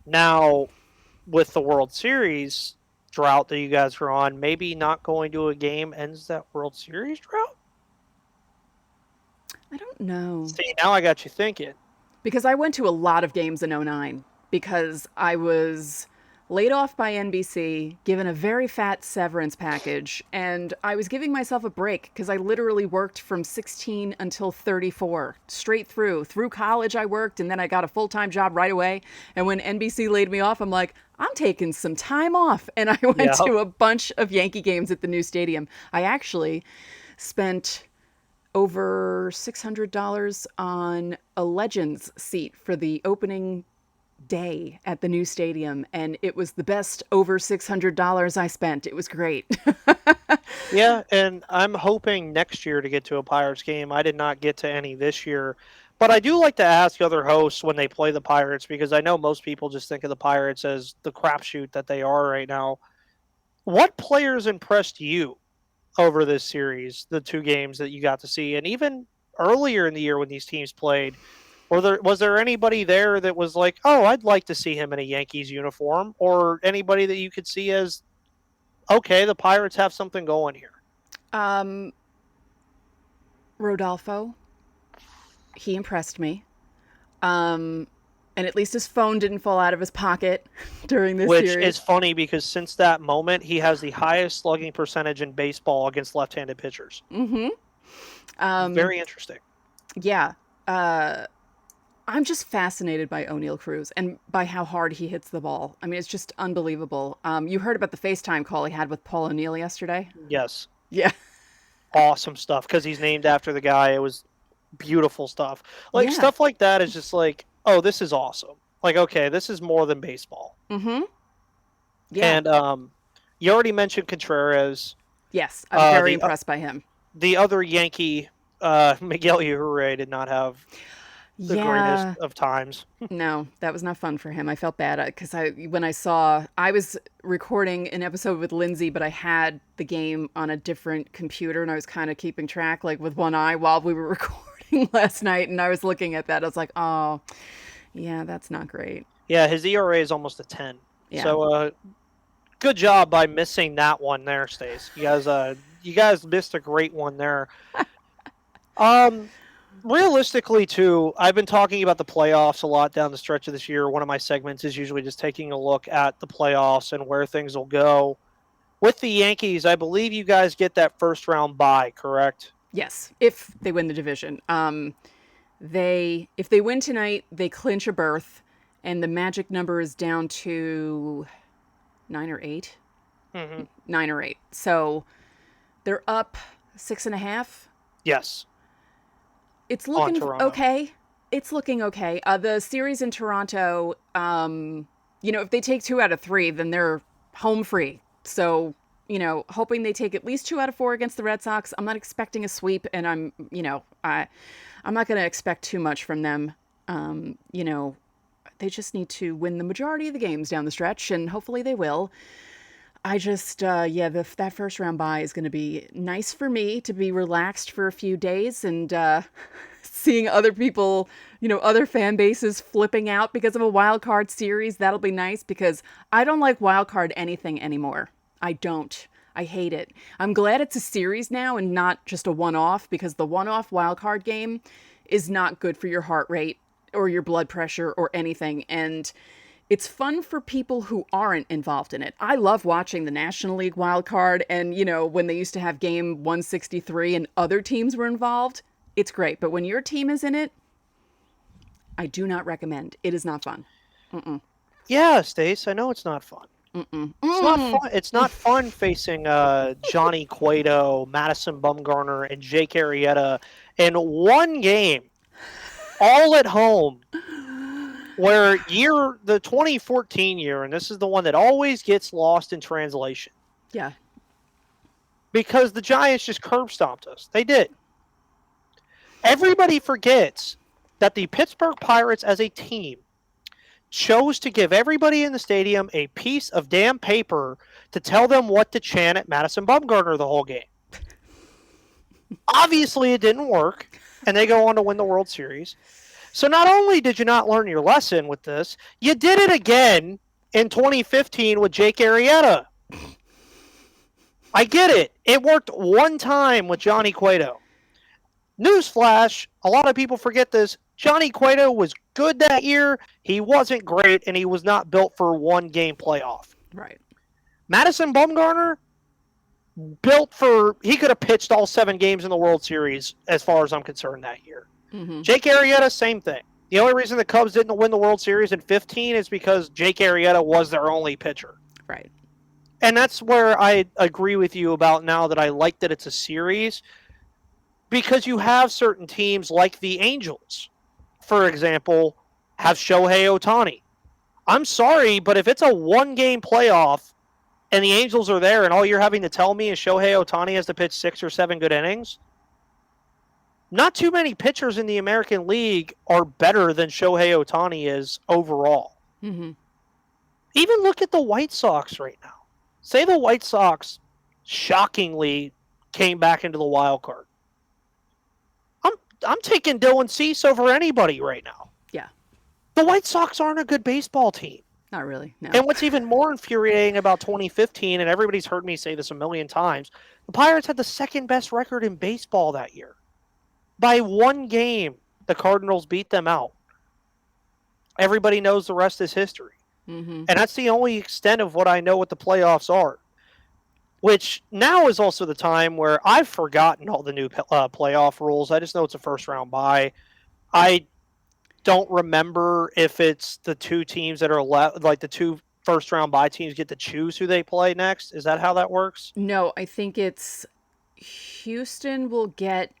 Now, with the World Series drought that you guys are on, maybe not going to a game ends that World Series drought? I don't know. See, now I got you thinking. Because I went to a lot of games in '09 because I was laid off by NBC, given a very fat severance package, and I was giving myself a break because I literally worked from 16 until 34, straight through. Through college, I worked, and then I got a full time job right away. And when NBC laid me off, I'm like, I'm taking some time off. And I went Yeah. to a bunch of Yankee games at the new stadium. I actually spent over $600 on a Legends seat for the opening day at the new stadium, and it was the best over $600 I spent. It was great. Yeah, and I'm hoping next year to get to a Pirates game. I did not get to any this year. But I do like to ask other hosts when they play the Pirates because I know most people just think of the Pirates as the crapshoot that they are right now. What players impressed you over this series, the two games that you got to see, and even earlier in the year when these teams played? Was there anybody there that was like, oh, I'd like to see him in a Yankees uniform, or anybody that you could see as, okay, the Pirates have something going here? um, Rodolfo, he impressed me. Um, and at least his phone didn't fall out of his pocket during this Which is series. funny because since that moment, he has the highest slugging percentage in baseball against left-handed pitchers. Mm-hmm. Um, Very interesting. yeah. Uh, I'm just fascinated by O'Neill Cruz and by how hard he hits the ball. I mean, it's just unbelievable. You heard about the FaceTime call he had with Paul O'Neill yesterday? Yes, Yeah. awesome stuff because he's named after the guy. It was beautiful stuff. Like Yeah. stuff like that is just like, oh, this is awesome. Like, okay, this is more than baseball. Mm-hmm. Yeah. And you already mentioned Contreras. Yes. I'm Uh, very the uh, impressed by him. the other Yankee, Miguel Ure, did not have the greatest Yeah. of times. No, that was not fun for him. I felt bad because when I saw, I was recording an episode with Lindsay, but I had the game on a different computer and I was kind of keeping track, like with one eye while we were recording last night. And I was looking at that. I was like, oh, yeah, that's not great. Yeah, his ERA is almost a 10. Yeah. So good job by missing that one there, Stace. You guys missed a great one there. Um, realistically, too, I've been talking about the playoffs a lot down the stretch of this year. One of my segments is usually just taking a look at the playoffs and where things will go. With the Yankees, I believe you guys get that first round bye, correct? Yes, if they win the division. They if they win tonight, they clinch a berth, and the magic number is down to 9 or 8, Mm-hmm. 9 or 8. So they're up 6.5. Yes, It's on looking Toronto. okay. It's looking okay. The series in Toronto, if they take 2 out of 3, then they're home free. So, hoping they take at least 2 out of 4 against the Red Sox. I'm not expecting a sweep, and I'm not going to expect too much from them. They just need to win the majority of the games down the stretch, and hopefully they will. I just, yeah, that first round bye is going to be nice for me to be relaxed for a few days and seeing other people, other fan bases flipping out because of a wild card series. That'll be nice because I don't like wild card anything anymore. I don't. I hate it. I'm glad it's a series now and not just a one off because the one off wild card game is not good for your heart rate or your blood pressure or anything. And it's fun for people who aren't involved in it. I love watching the National League wild card and, when they used to have game 163 and other teams were involved, it's great. But when your team is in it, I do not recommend. It is not fun. Mm-mm. Yeah, Stace, I know it's not fun. Mm-mm. It's not fun. Mm. It's not fun facing Johnny Cueto, Madison Bumgarner, and Jake Arrieta in one game, all at home. Where the 2014 year, and this is the one that always gets lost in translation, Yeah. because the Giants just curb stomped us. They did. Everybody forgets that the Pittsburgh Pirates as a team chose to give everybody in the stadium a piece of damn paper to tell them what to chant at Madison Bumgarner the whole game. Obviously, it didn't work, and they go on to win the World Series. So not only did you not learn your lesson with this, you did it again in 2015 with Jake Arrieta. I get it. It worked one time with Johnny Cueto. Newsflash, a lot of people forget this. Johnny Cueto was good that year. He wasn't great, and he was not built for one game playoff. Right. Madison Bumgarner, built for, he could have pitched all 7 games in the World Series as far as I'm concerned that year. Mm-hmm. Jake Arrieta, same thing. The only reason the Cubs didn't win the World Series in 15 is because Jake Arrieta was their only pitcher. Right. And that's where I agree with you about now that I like that it's a series, because you have certain teams like the Angels, for example, have Shohei Ohtani. I'm sorry, but if it's a 1-game playoff and the Angels are there and all you're having to tell me is Shohei Ohtani has to pitch 6 or 7 good innings, not too many pitchers in the American League are better than Shohei Ohtani is overall. Mm-hmm. Even look at the White Sox right now. Say the White Sox shockingly came back into the wild card. I'm taking Dylan Cease over anybody right now. Yeah. The White Sox aren't a good baseball team. Not really, no. And what's even more infuriating about 2015, and everybody's heard me say this a million times, the Pirates had the second best record in baseball that year. By 1 game, the Cardinals beat them out. Everybody knows the rest is history. Mm-hmm. And that's the only extent of what I know what the playoffs are. Which now is also the time where I've forgotten all the new playoff rules. I just know it's a first-round bye. I don't remember if it's the 2 teams that are left, like the 2 first-round bye teams get to choose who they play next. Is that how that works? No, I think it's Houston will get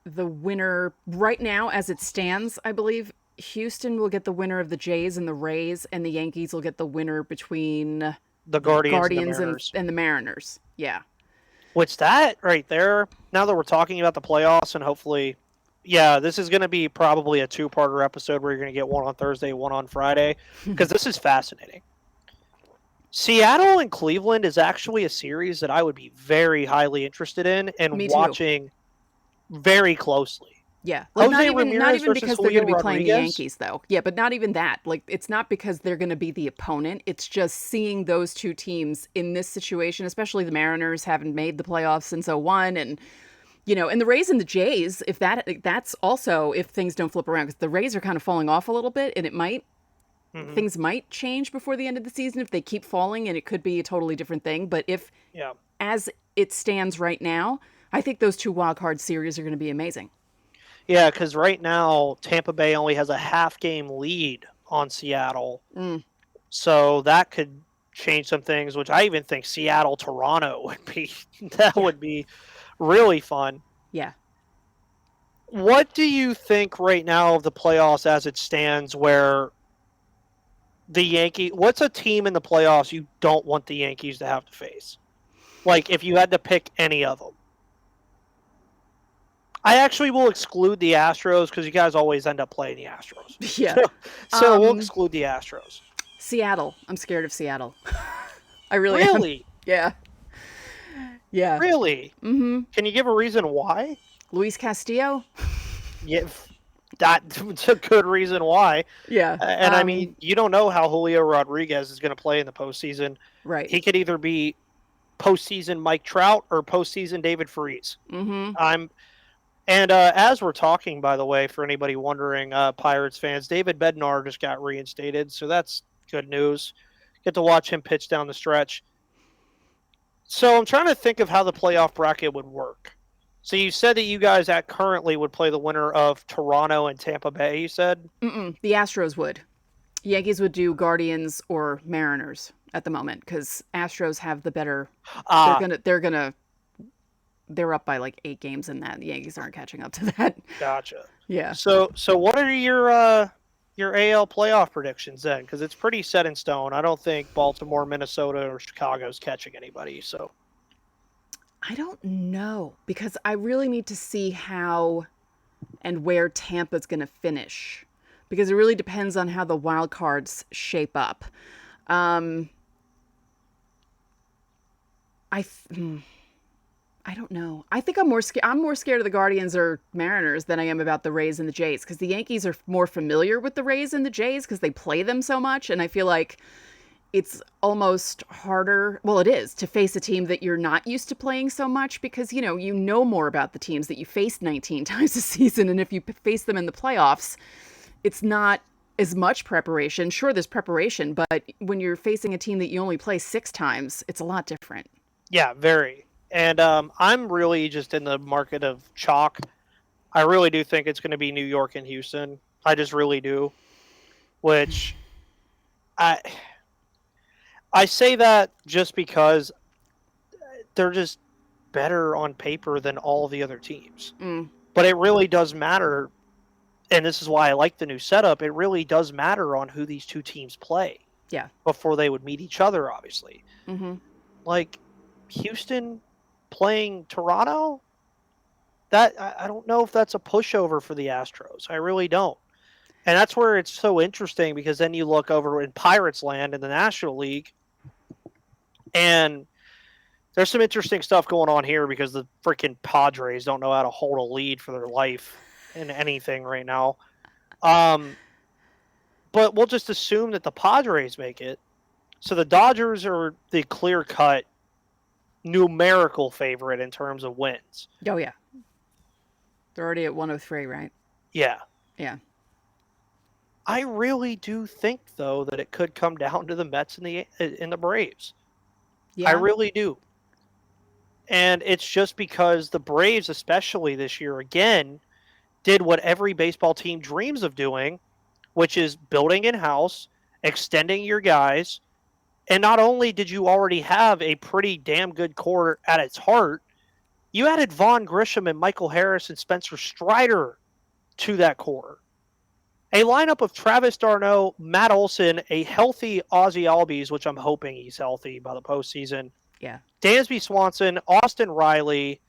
the winner right now as it stands, I believe. Houston will get the winner of the Jays and the Rays, and the Yankees will get the winner between The Guardians and the Guardians Mariners. and the Mariners. Yeah. Which that right there, now that we're talking about the playoffs and hopefully, yeah, this is going to be probably a 2-parter episode where you're going to get one on Thursday, one on Friday, because this is fascinating. Seattle and Cleveland is actually a series that I would be very highly interested in and Me too. watching very closely. Yeah. Like Jose not even Ramirez because versus they're going to Julio be playing the Rodriguez? Yankees though. Yeah, but not even that. Like it's not because they're going to be the opponent. It's just seeing those 2 teams in this situation, especially the Mariners haven't made the playoffs since 01, and and the Rays and the Jays, if that's also if things don't flip around, because the Rays are kind of falling off a little bit, and things might change before the end of the season if they keep falling, and it could be a totally different thing. But if as it stands right now, I think those 2 wild card series are going to be amazing. Yeah, because right now Tampa Bay only has a half-game lead on Seattle. So that could change some things, which I even think Seattle-Toronto would be really fun. Yeah. What do you think right now of the playoffs as it stands, where the Yankees, what's a team in the playoffs you don't want the Yankees to have to face? Like, if you had to pick any of them. I actually will exclude the Astros because you guys always end up playing the Astros. Yeah. So we'll exclude the Astros. Seattle. I'm scared of Seattle. I really am. Really? Yeah. Yeah. Really? Mm-hmm. Can you give a reason why? Luis Castillo? Yeah, that's a good reason why. Yeah. And I mean, you don't know how Julio Rodriguez is going to play in the postseason. Right. He could either be postseason Mike Trout or postseason David Freese. Mm-hmm. And as we're talking, by the way, for anybody wondering, Pirates fans, David Bednar just got reinstated, so that's good news. Get to watch him pitch down the stretch. So I'm trying to think of how the playoff bracket would work. So you said that you guys currently would play the winner of Toronto and Tampa Bay, you said? The Astros would. Yankees would do Guardians or Mariners at the moment because Astros have the better. They're up by like 8 games in that. The Yankees aren't catching up to that. Gotcha. Yeah. So what are your AL playoff predictions then? Because it's pretty set in stone. I don't think Baltimore, Minnesota, or Chicago's catching anybody. So I don't know because I really need to see how and where Tampa's going to finish because it really depends on how the wild cards shape up. I I don't know. I think I'm more scared of the Guardians or Mariners than I am about the Rays and the Jays, because the Yankees are more familiar with the Rays and the Jays because they play them so much, and I feel like it's almost harder. Well, it is to face a team that you're not used to playing so much because you know more about the teams that you faced 19 times a season, and if you face them in the playoffs, it's not as much preparation. Sure, there's preparation, but when you're facing a team that you only play 6 times, it's a lot different. Yeah, very. And I'm really just in the market of chalk. I really do think it's going to be New York and Houston. I just really do. Which I I say that just because they're just better on paper than all the other teams. Mm, But it really does matter, and this is why I like the new setup. It really does matter on who these two teams play yeah. before they would meet each other, obviously. Mm-hmm. Like Houston playing Toronto, that I don't know if that's a pushover for the Astros. I really don't. And that's where it's so interesting because then you look over in Pirates land in the National League, and there's some interesting stuff going on here because the freaking Padres don't know how to hold a lead for their life in anything right now. But we'll just assume that the Padres make it. So the Dodgers are the clear cut numerical favorite in terms of wins. Oh yeah, they're already at 103, right? Yeah. Yeah. I really do think though that it could come down to the Mets and the Braves. I Yeah. really do. And it's just because the Braves, especially this year again, did what every baseball team dreams of doing, which is building in house, extending your guys. And not only did you already have a pretty damn good core at its heart, you added Vaughn Grisham and Michael Harris and Spencer Strider to that core. A lineup of Travis d'Arnaud, Matt Olson, a healthy Ozzy Albies, which I'm hoping he's healthy by the postseason, Yeah. Dansby Swanson, Austin Riley,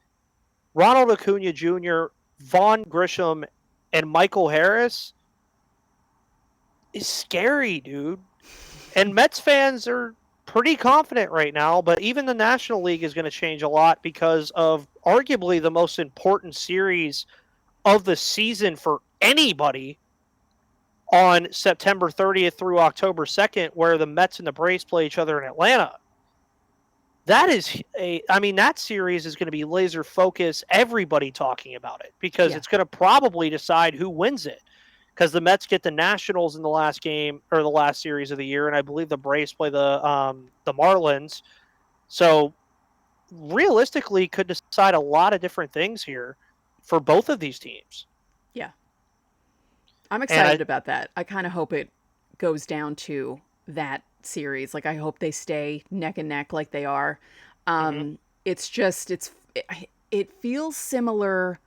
Ronald Acuna Jr., Vaughn Grisham, and Michael Harris is scary, dude. And Mets fans are pretty confident right now, but even the National League is going to change a lot because of arguably the most important series of the season for anybody on September 30th through October 2nd, where the Mets and the Braves play each other in Atlanta. That series is going to be laser focused, everybody talking about it because Yeah. it's going to probably decide who wins it. Because the Mets get the Nationals in the last game or the last series of the year, and I believe the Braves play the Marlins. So realistically, could decide a lot of different things here for both of these teams. Yeah. I'm And excited about that. I kind of hope it goes down to that series. Like I hope they stay neck and neck like they are. mhm. It's just it feels similar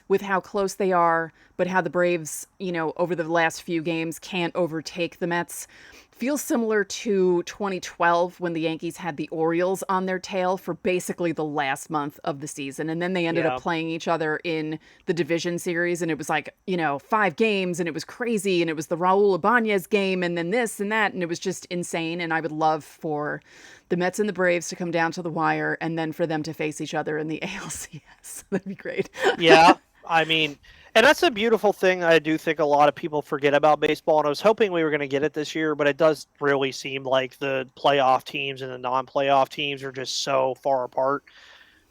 with how close they are, but how the Braves, over the last few games can't overtake the Mets. Feels similar to 2012 when the Yankees had the Orioles on their tail for basically the last month of the season. And then they ended up Yeah, playing each other in the division series. And it was like, 5 games and it was crazy. And it was the Raul Ibanez game and then this and that. And it was just insane. And I would love for the Mets and the Braves to come down to the wire and then for them to face each other in the ALCS. That'd be great. yeah. I mean, and that's a beautiful thing. I do think a lot of people forget about baseball, and I was hoping we were going to get it this year, but it does really seem like the playoff teams and the non-playoff teams are just so far apart.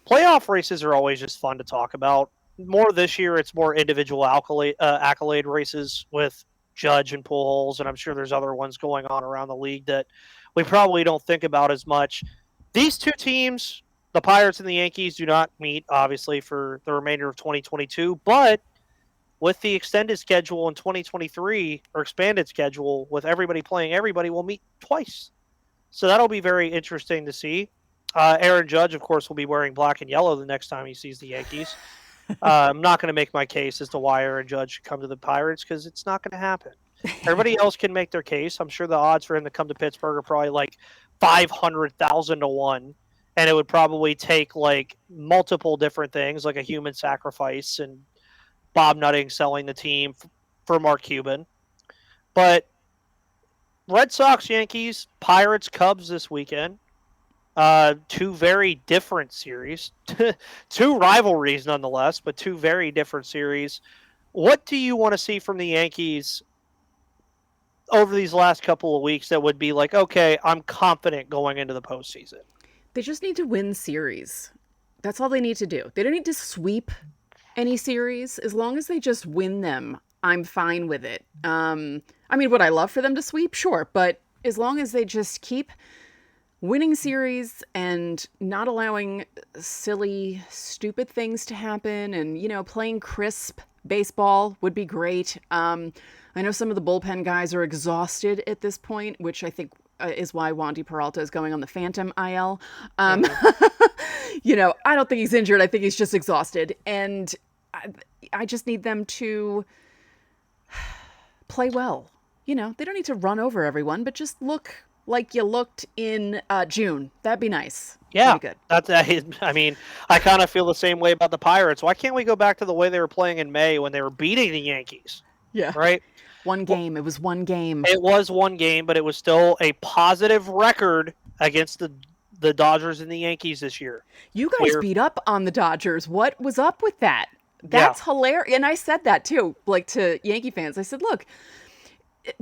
Playoff races are always just fun to talk about. More this year, it's more individual accolade races with Judge and Pujols, and I'm sure there's other ones going on around the league that we probably don't think about as much. These two teams, the Pirates and the Yankees, do not meet, obviously, for the remainder of 2022, but with the extended schedule in 2023 or expanded schedule with everybody playing everybody, will meet twice. So that'll be very interesting to see. Aaron Judge, of course, will be wearing black and yellow the next time he sees the Yankees. I'm not going to make my case as to why Aaron Judge should come to the Pirates because it's not going to happen. Everybody else can make their case. I'm sure the odds for him to come to Pittsburgh are probably like 500,000 to 1. And it would probably take like multiple different things, like a human sacrifice and Bob Nutting selling the team for Mark Cuban. But Red Sox, Yankees, Pirates, Cubs this weekend. Two very different series, two rivalries nonetheless, but two very different series. What do you want to see from the Yankees over these last couple of weeks that would be like, okay, I'm confident going into the postseason? They just need to win series. That's all they need to do. They don't need to sweep any series. As long as they just win them, I'm fine with it. I mean, would I love for them to sweep? Sure. But as long as they just keep winning series and not allowing silly, stupid things to happen and, playing crisp baseball would be great. I know some of the bullpen guys are exhausted at this point, which I think is why Wandy Peralta is going on the Phantom IL. I don't think he's injured. I think he's just exhausted. And I just need them to play well. They don't need to run over everyone, but just look like you looked in June. That'd be nice. Yeah, That'd be good. I mean, I kind of feel the same way about the Pirates. Why can't we go back to the way they were playing in May when they were beating the Yankees? Yeah. Right? One game. It was one game. It was one game, but it was still a positive record against the Dodgers and the Yankees this year. You guys beat up on the Dodgers. What was up with that? That's hilarious. And I said that too, like to Yankee fans. I said, look,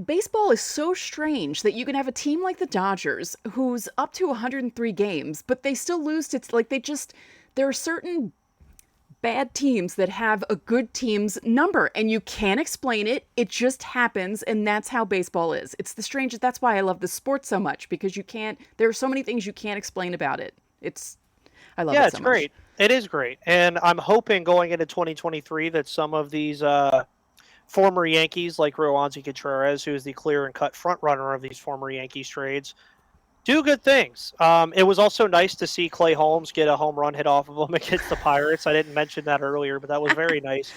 baseball is so strange that you can have a team like the Dodgers who's up to 103 games, but they still lose to, there are certain bad teams that have a good team's number and you can't explain it. It just happens. And that's how baseball is. It's the strangest. That's why I love the sport so much, because there are so many things you can't explain about it. I love it so much. Yeah, it's great. It is great. And I'm hoping going into 2023 that some of these former Yankees like Roansy Contreras, who is the clear and cut front runner of these former Yankees trades, do good things. It was also nice to see Clay Holmes get a home run hit off of him against the Pirates. I didn't mention that earlier, but that was very nice.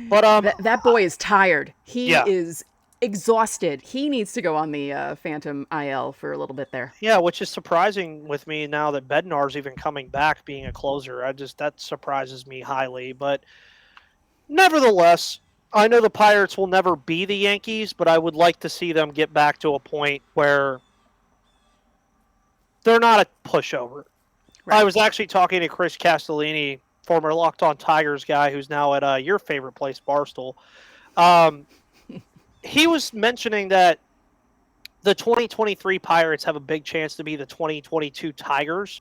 But that boy is tired. He is exhausted. He needs to go on the Phantom IL for a little bit there. Yeah, which is surprising with me now that Bednar's even coming back being a closer. That surprises me highly. But nevertheless, I know the Pirates will never be the Yankees, but I would like to see them get back to a point where they're not a pushover. Right. I was actually talking to Chris Castellini, former Locked On Tigers guy, who's now at your favorite place, Barstool. He was mentioning that the 2023 Pirates have a big chance to be the 2022 Tigers,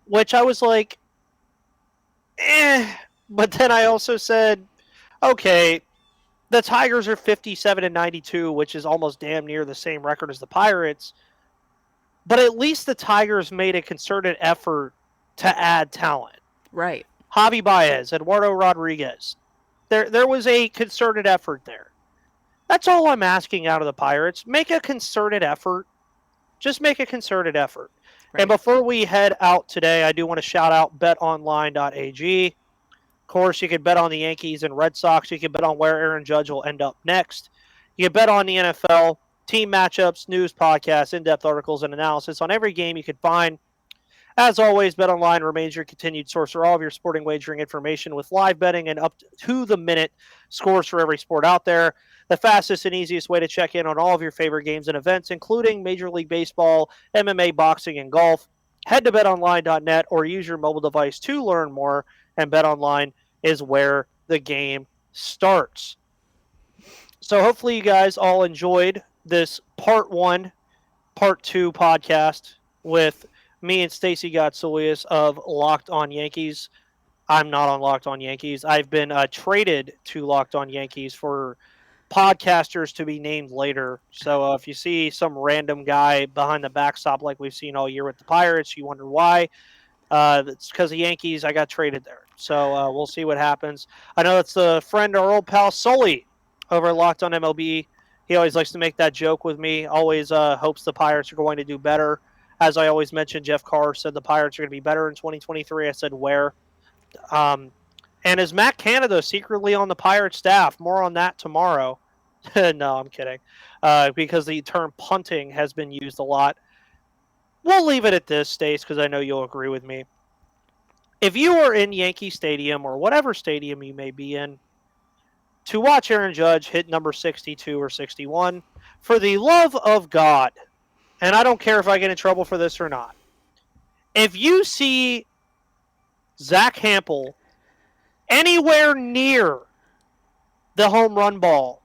which I was like, But then I also said, okay, the Tigers are 57-92, which is almost damn near the same record as the Pirates. But at least the Tigers made a concerted effort to add talent. Right. Javi Baez, Eduardo Rodriguez. There was a concerted effort there. That's all I'm asking out of the Pirates. Make a concerted effort. Just make a concerted effort. Right. And before we head out today, I do want to shout out betonline.ag. Of course, you can bet on the Yankees and Red Sox. You can bet on where Aaron Judge will end up next. You can bet on the NFL, team matchups, news podcasts, in-depth articles, and analysis on every game you can find. As always, BetOnline remains your continued source for all of your sporting wagering information with live betting and up-to-the-minute scores for every sport out there. The fastest and easiest way to check in on all of your favorite games and events, including Major League Baseball, MMA, boxing, and golf. Head to betonline.net or use your mobile device to learn more, and BetOnline is where the game starts. So hopefully you guys all enjoyed this part 1, part 2 podcast with me and Stacey Gotsulias of Locked On Yankees. I'm not on Locked On Yankees. I've been traded to Locked On Yankees for podcasters to be named later. So if you see some random guy behind the backstop like we've seen all year with the Pirates, you wonder why. It's because of Yankees. I got traded there. So we'll see what happens. I know it's the friend, our old pal Sully over at Locked On MLB. He always likes to make that joke with me. Always hopes the Pirates are going to do better. As I always mention, Jeff Carr said the Pirates are going to be better in 2023. I said where. And is Matt Canada secretly on the Pirates staff? More on that tomorrow. No, I'm kidding. Because the term punting has been used a lot. We'll leave it at this, Stace, because I know you'll agree with me. If you are in Yankee Stadium or whatever stadium you may be in, to watch Aaron Judge hit number 62 or 61, for the love of God, and I don't care if I get in trouble for this or not, If you see Zach Hampel anywhere near the home run ball,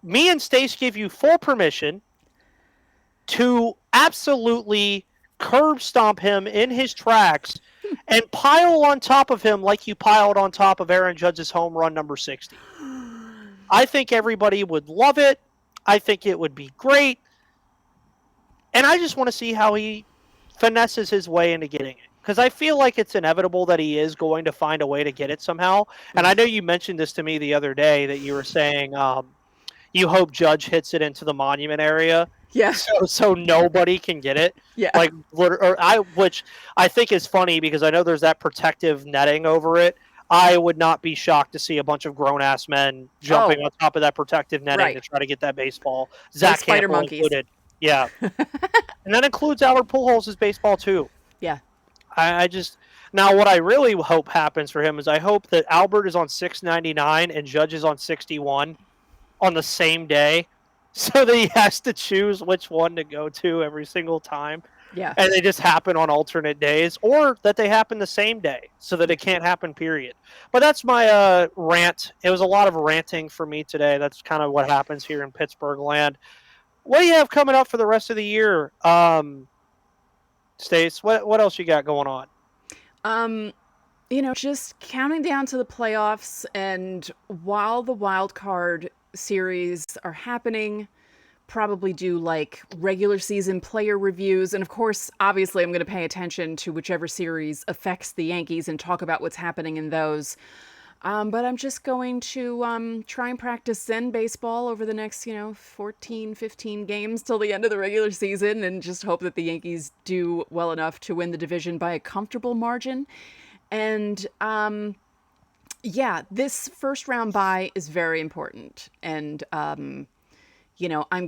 me and Stace give you full permission to absolutely curb stomp him in his tracks and pile on top of him like you piled on top of Aaron Judge's home run number 60. I think everybody would love it. I think it would be great. And I just want to see how he finesses his way into getting it. Because I feel like it's inevitable that he is going to find a way to get it somehow. And I know you mentioned this to me the other day that you were saying you hope Judge hits it into the monument area. Yeah. So nobody can get it. Yeah. Which I think is funny because I know there's that protective netting over it. I would not be shocked to see a bunch of grown-ass men jumping on top of that protective netting to try to get that baseball. Zach Hampel included. Yeah. And that includes Albert Pujols' baseball too. Yeah. I just now what I really hope happens for him is I hope that Albert is on 699 and Judge is on 61 on the same day, so that he has to choose which one to go to every single time. Yeah. And they just happen on alternate days, or that they happen the same day so that it can't happen, period. But that's my rant. It was a lot of ranting for me today. That's kind of what happens here in Pittsburgh land. What do you have coming up for the rest of the year, Stace? What else you got going on? Just counting down to the playoffs, and while the wild card series are happening, probably do like regular season player reviews. And of course, obviously, I'm going to pay attention to whichever series affects the Yankees and talk about what's happening in those. But I'm just going to try and practice Zen baseball over the next, 14, 15 games till the end of the regular season, and just hope that the Yankees do well enough to win the division by a comfortable margin. And this first round bye is very important. And I'm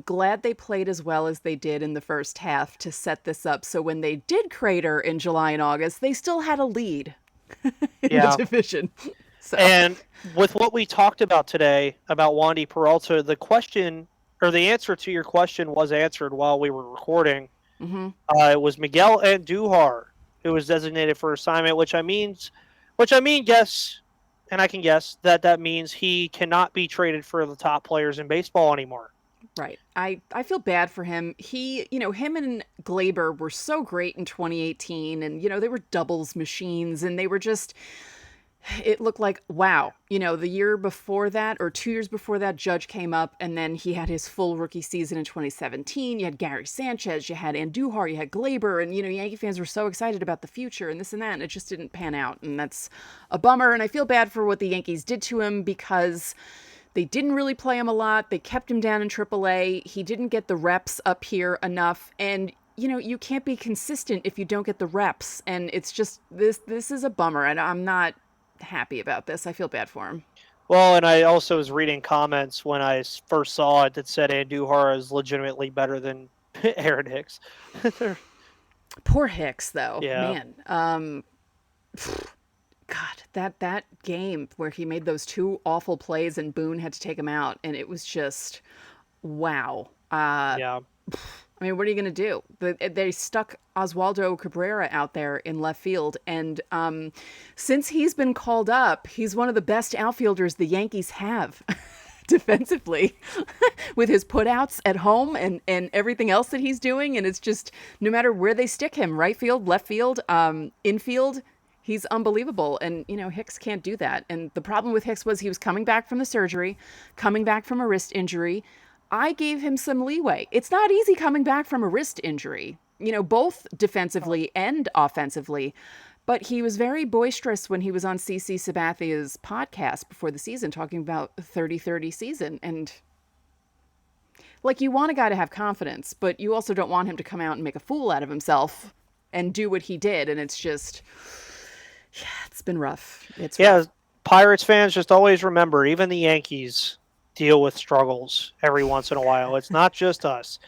glad they played as well as they did in the first half to set this up. So when they did crater in July and August, they still had a lead in the division. So. And with what we talked about today about Wandy Peralta, the question or the answer to your question was answered while we were recording. Mm-hmm. It was Miguel Andujar who was designated for assignment, which I guess that means he cannot be traded for the top players in baseball anymore. Right. I feel bad for him. Him and Glaber were so great in 2018, and, they were doubles machines, and they were just, it looked like, wow. The year before that, or 2 years before that, Judge came up, and then he had his full rookie season in 2017. You had Gary Sanchez, you had Andujar, you had Glaber, and, Yankee fans were so excited about the future and this and that, and it just didn't pan out, and that's a bummer, and I feel bad for what the Yankees did to him because they didn't really play him a lot. They kept him down in AAA. He didn't get the reps up here enough, and you can't be consistent if you don't get the reps, and it's just, this is a bummer, and I'm not happy about this. I feel bad for him. Well, and I also was reading comments when I first saw it that said Andujar is legitimately better than Aaron Hicks. Poor Hicks, though. Yeah. Man. God, that game where he made those two awful plays and Boone had to take him out, and it was just, wow. Yeah. I mean, what are you going to do? They stuck Oswaldo Cabrera out there in left field, and since he's been called up, he's one of the best outfielders the Yankees have defensively with his putouts at home and everything else that he's doing, and it's just, no matter where they stick him, right field, left field, infield, he's unbelievable. And, Hicks can't do that. And the problem with Hicks was he was coming back from the surgery, coming back from a wrist injury. I gave him some leeway. It's not easy coming back from a wrist injury, both defensively and offensively. But he was very boisterous when he was on CC Sabathia's podcast before the season, talking about 30-30 season. And, you want a guy to have confidence, but you also don't want him to come out and make a fool out of himself and do what he did. And it's just, it's been rough. Rough. Pirates fans, just always remember, even the Yankees deal with struggles every once in a while. It's not just us.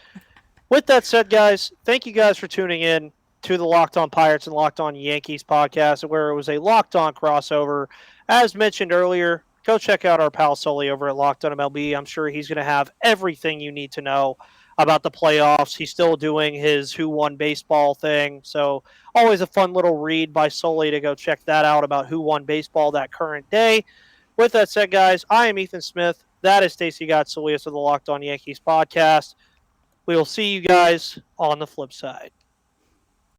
With that said, guys, thank you guys for tuning in to the Locked On Pirates and Locked On Yankees podcast, where it was a Locked On crossover. As mentioned earlier, go check out our pal Sully over at Locked On MLB. I'm sure he's going to have everything you need to know about the playoffs. He's still doing his Who Won Baseball thing. So always a fun little read by Sully to go check that out about who won baseball that current day. With that said, guys, I am Ethan Smith. That is Stacey Gotsulias of the Locked On Yankees podcast. We will see you guys on the flip side.